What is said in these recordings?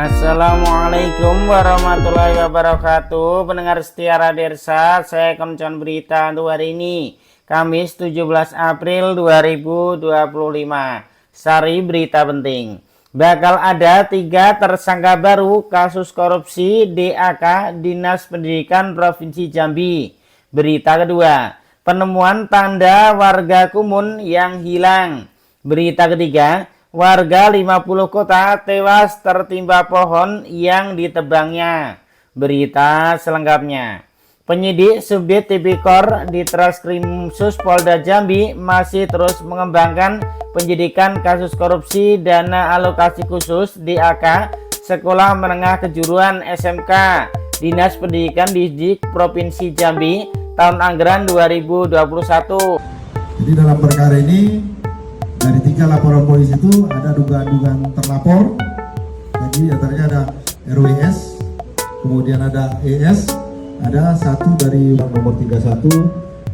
Assalamualaikum warahmatullahi wabarakatuh. Pendengar setia Radersa, saya akan membacakan berita untuk hari ini, Kamis 17 April 2025. Sari berita penting. Bakal ada 3 tersangka baru kasus korupsi DAK Dinas Pendidikan Provinsi Jambi. Berita kedua, penemuan tanda warga Kumun yang hilang. Berita ketiga, warga 50 kota tewas tertimpa pohon yang ditebangnya. Berita selengkapnya. Penyidik Subdit Tipikor di Treskrimsus Polda Jambi masih terus mengembangkan penyidikan kasus korupsi dana alokasi khusus DAK Sekolah Menengah Kejuruan SMK Dinas Pendidikan Distrik Provinsi Jambi tahun anggaran 2021. Jadi dalam perkara ini dari 3 laporan polisi itu ada dugaan-dugaan terlapor. Jadi antaranya ada RWS, kemudian ada ES, ada satu dari nomor 31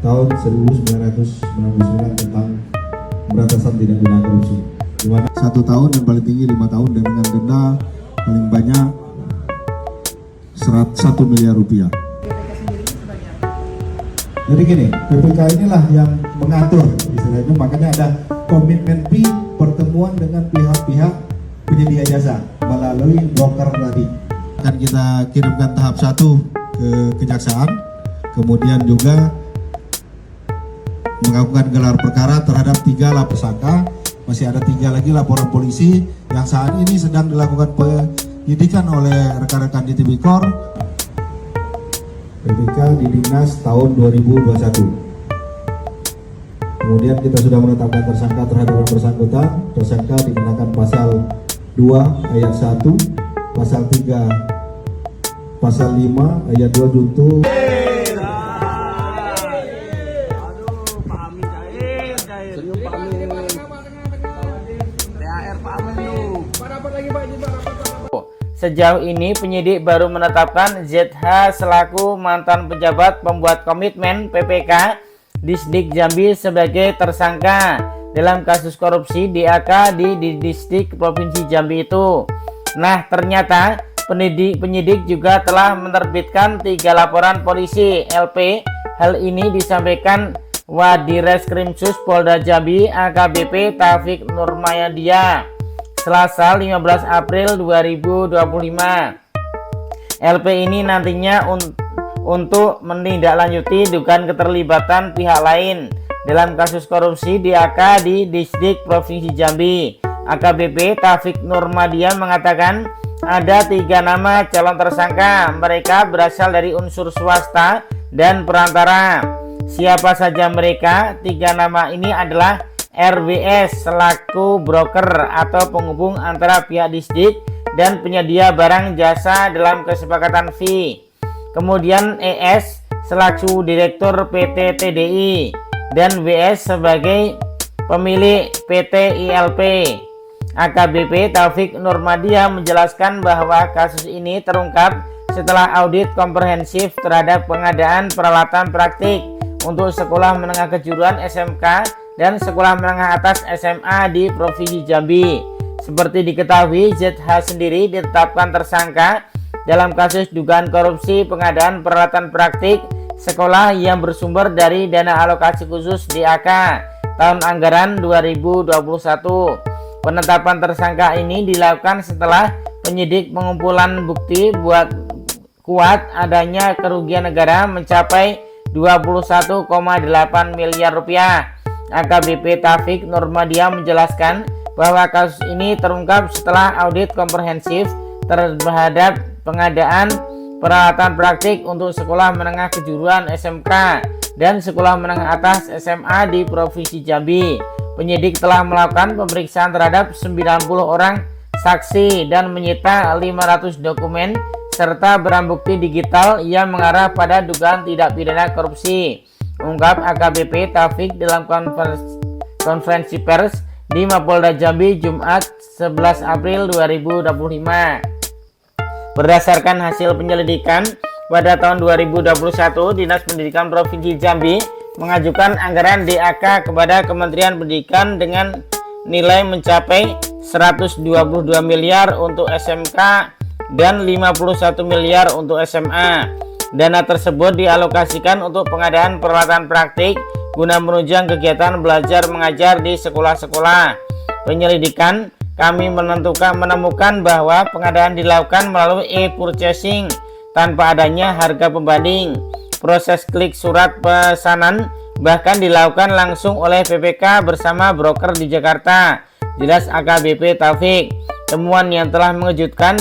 tahun 1999 tentang pemberantasan tindak pidana korupsi. Di mana 1 tahun dan paling tinggi 5 tahun dan dengan denda paling banyak 1 miliar rupiah. Jadi gini, PPK inilah yang mengatur istilahnya, makanya ada komitmen fee pertemuan dengan pihak-pihak penyedia jasa melalui broker tadi. Akan kita kirimkan tahap 1 ke kejaksaan, kemudian juga melakukan gelar perkara terhadap 3 tersangka. Masih ada 3 lagi laporan polisi yang saat ini sedang dilakukan penyidikan oleh rekan-rekan di Tipikor. PPK di Dinas tahun 2021. Kemudian kita sudah menetapkan tersangka terhadap yang bersangkutan. Tersangka dikenakan pasal 2 ayat 1, pasal 3, pasal 5 ayat 2 junto. Sejauh ini penyidik baru menetapkan ZH selaku mantan pejabat pembuat komitmen PPK Disdik Jambi sebagai tersangka dalam kasus korupsi DAK di Distrik Provinsi Jambi itu. Nah, ternyata penyidik juga telah menerbitkan 3 laporan polisi LP. Hal ini disampaikan Wadireskrimsus Polda Jambi AKBP Taufik Nurmaydia Selasa 15 April 2025. LP ini nantinya untuk menindaklanjuti dugaan keterlibatan pihak lain dalam kasus korupsi DAK di Distrik Provinsi Jambi. AKBP Taufik Nurmaydia mengatakan ada 3 nama calon tersangka. Mereka berasal dari unsur swasta dan perantara. Siapa saja mereka? 3 nama ini adalah RWS selaku broker atau penghubung antara pihak distrik dan penyedia barang jasa dalam kesepakatan fee. Kemudian ES selaku direktur PT TDI dan WS sebagai pemilik PT ILP. AKBP Taufik Nurmaydia menjelaskan bahwa kasus ini terungkap setelah audit komprehensif terhadap pengadaan peralatan praktik untuk Sekolah Menengah Kejuruan SMK dan Sekolah Menengah Atas SMA di Provinsi Jambi. Seperti diketahui, ZH sendiri ditetapkan tersangka dalam kasus dugaan korupsi pengadaan peralatan praktik sekolah yang bersumber dari dana alokasi khusus DAK tahun anggaran 2021. Penetapan tersangka ini dilakukan setelah penyidik pengumpulan bukti buat kuat adanya kerugian negara mencapai 21,8 miliar rupiah. AKBP Taufik Nurmaydia menjelaskan bahwa kasus ini terungkap setelah audit komprehensif terhadap pengadaan peralatan praktik untuk Sekolah Menengah Kejuruan SMK dan Sekolah Menengah Atas SMA di Provinsi Jambi. Penyidik telah melakukan pemeriksaan terhadap 90 orang saksi dan menyita 500 dokumen serta barang bukti digital yang mengarah pada dugaan tindak pidana korupsi, ungkap AKBP Taufik dalam konferensi pers di Mapolda Jambi Jumat 11 April 2025. Berdasarkan hasil penyelidikan, pada tahun 2021 Dinas Pendidikan Provinsi Jambi mengajukan anggaran DAK kepada Kementerian Pendidikan dengan nilai mencapai 122 miliar untuk SMK dan 51 miliar untuk SMA. Dana tersebut dialokasikan untuk pengadaan peralatan praktik guna menunjang kegiatan belajar mengajar di sekolah-sekolah. Penyelidikan kami menemukan bahwa pengadaan dilakukan melalui e-purchasing tanpa adanya harga pembanding. Proses klik surat pesanan bahkan dilakukan langsung oleh PPK bersama broker di Jakarta, jelas AKBP Taufik. Temuan yang telah mengejutkan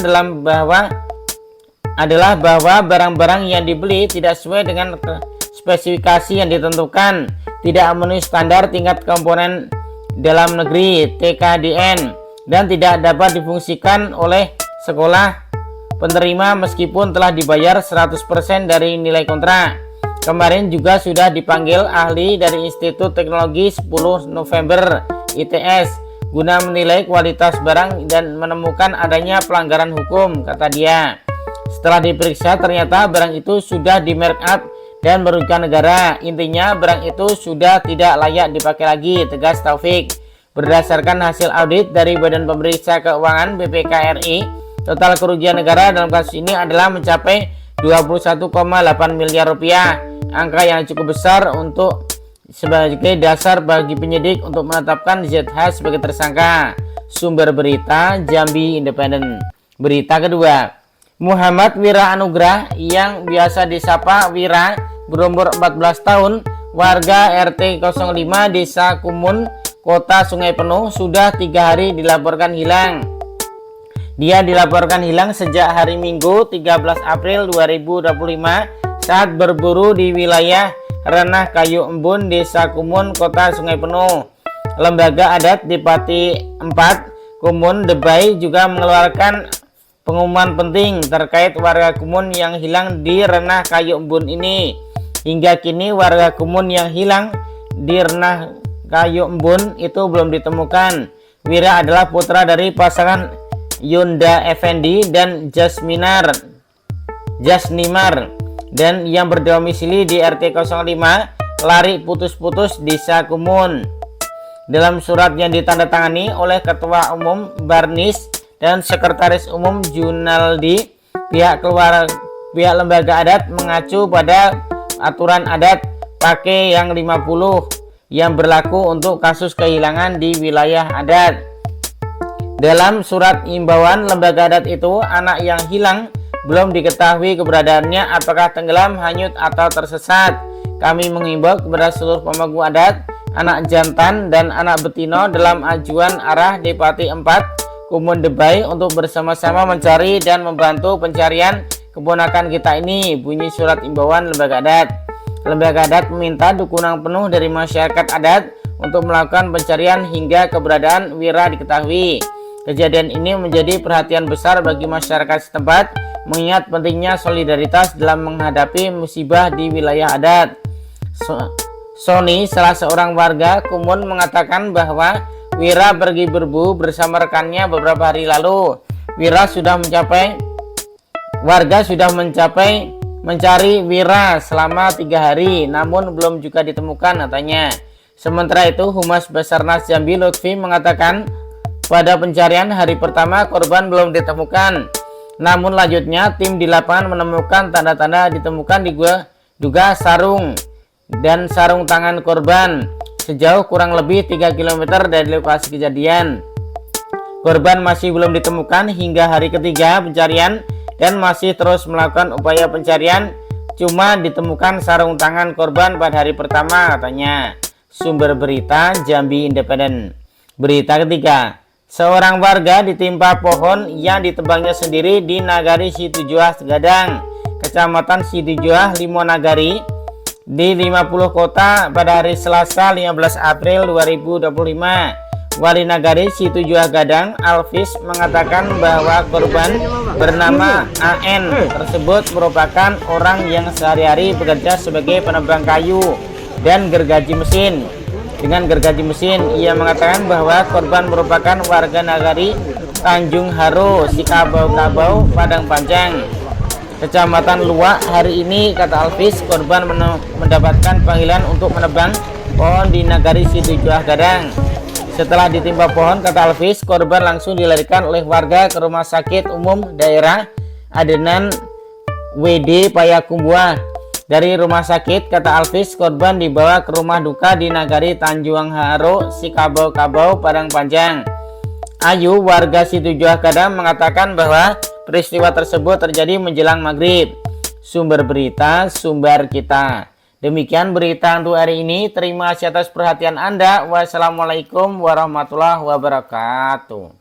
adalah bahwa barang-barang yang dibeli tidak sesuai dengan spesifikasi yang ditentukan, tidak memenuhi standar tingkat komponen dalam negeri (TKDN), dan tidak dapat difungsikan oleh sekolah penerima meskipun telah dibayar 100% dari nilai kontrak. Kemarin juga sudah dipanggil ahli dari Institut Teknologi 10 November ITS guna menilai kualitas barang dan menemukan adanya pelanggaran hukum, kata dia. Setelah diperiksa ternyata barang itu sudah di mark up dan merugikan negara. Intinya barang itu sudah tidak layak dipakai lagi, tegas Taufik. Berdasarkan hasil audit dari Badan Pemeriksa Keuangan BPK RI, total kerugian negara dalam kasus ini adalah mencapai 21,8 miliar rupiah. Angka yang cukup besar untuk sebagai dasar bagi penyidik untuk menetapkan ZH sebagai tersangka. Sumber berita Jambi Independen. Berita kedua, Muhammad Wira Anugrah yang biasa disapa Wira, berumur 14 tahun, warga RT 05 Desa Kumun, Kota Sungai Penuh, sudah 3 hari dilaporkan hilang. Dia dilaporkan hilang sejak hari Minggu 13 April 2025 saat berburu di wilayah Ranah Kayu Embun, Desa Kumun, Kota Sungai Penuh. Lembaga adat di Pati 4 Kumun Debai juga mengeluarkan pengumuman penting terkait warga Kumun yang hilang di Ranah Kayu Embun ini. Hingga kini warga Kumun yang hilang di Ranah Kayu Embun itu belum ditemukan. Wira adalah putra dari pasangan Yunda Effendi dan Jasnimar dan yang berdomisili di RT 05 Lari Putus-Putus Desa Kumun. Dalam surat yang ditandatangani oleh Ketua Umum Barnis dan Sekretaris Umum Junaldi, pihak lembaga adat mengacu pada aturan adat pakai yang 50 yang berlaku untuk kasus kehilangan di wilayah adat. Dalam surat imbauan lembaga adat itu, anak yang hilang belum diketahui keberadaannya, apakah tenggelam, hanyut, atau tersesat. Kami mengimbau kepada seluruh pemangku adat, anak jantan dan anak betina dalam ajuan arah Depati 4 Kumun Debai untuk bersama-sama mencari dan membantu pencarian keponakan kita ini, bunyi surat imbauan lembaga adat. Lembaga adat meminta dukungan penuh dari masyarakat adat untuk melakukan pencarian hingga keberadaan Wira diketahui. Kejadian ini menjadi perhatian besar bagi masyarakat setempat, mengingat pentingnya solidaritas dalam menghadapi musibah di wilayah adat. Sony, salah seorang warga Kumun, mengatakan bahwa Wira pergi berburu bersama rekannya beberapa hari lalu. Warga sudah mencari Wira selama 3 hari, namun belum juga ditemukan, katanya. Sementara itu, Humas Basarnas Jambi Lutfi mengatakan pada pencarian hari pertama korban belum ditemukan. Namun lanjutnya tim di lapangan menemukan tanda-tanda ditemukan diduga sarung dan sarung tangan korban sejauh kurang lebih 3 km dari lokasi kejadian. Korban masih belum ditemukan hingga hari ketiga pencarian dan masih terus melakukan upaya pencarian. Cuma ditemukan sarung tangan korban pada hari pertama, katanya. Sumber berita Jambi Independen. Berita ketiga, seorang warga ditimpa pohon yang ditebangnya sendiri di Nagari Situjuah Gadang, Kecamatan Situjuah Limonagari di 50 kota pada hari Selasa 15 April 2025. Wali Nagari Situjuah Gadang, Alvis, mengatakan bahwa korban bernama AN tersebut merupakan orang yang sehari-hari bekerja sebagai penebang kayu dan gergaji mesin. Dengan gergaji mesin, ia mengatakan bahwa korban merupakan warga Nagari Tanjung Haro, Sikabau-Kabau, Padang Panjang, Kecamatan Luak. Hari ini, kata Alvis, korban mendapatkan panggilan untuk menebang pohon di Nagari Situjuah Gadang. Setelah ditimpa pohon, kata Alvis, korban langsung dilarikan oleh warga ke Rumah Sakit Umum Daerah Adenan WD Payakumbuh. Dari rumah sakit, kata Alvis, korban dibawa ke rumah duka di Nagari Tanjung Haro, Sikabau-Kabau, Padang Panjang. Ayu, warga Situjuah Kadam, mengatakan bahwa peristiwa tersebut terjadi menjelang maghrib. Sumber berita, sumber kita. Demikian berita untuk hari ini. Terima kasih atas perhatian Anda. Wassalamualaikum warahmatullahi wabarakatuh.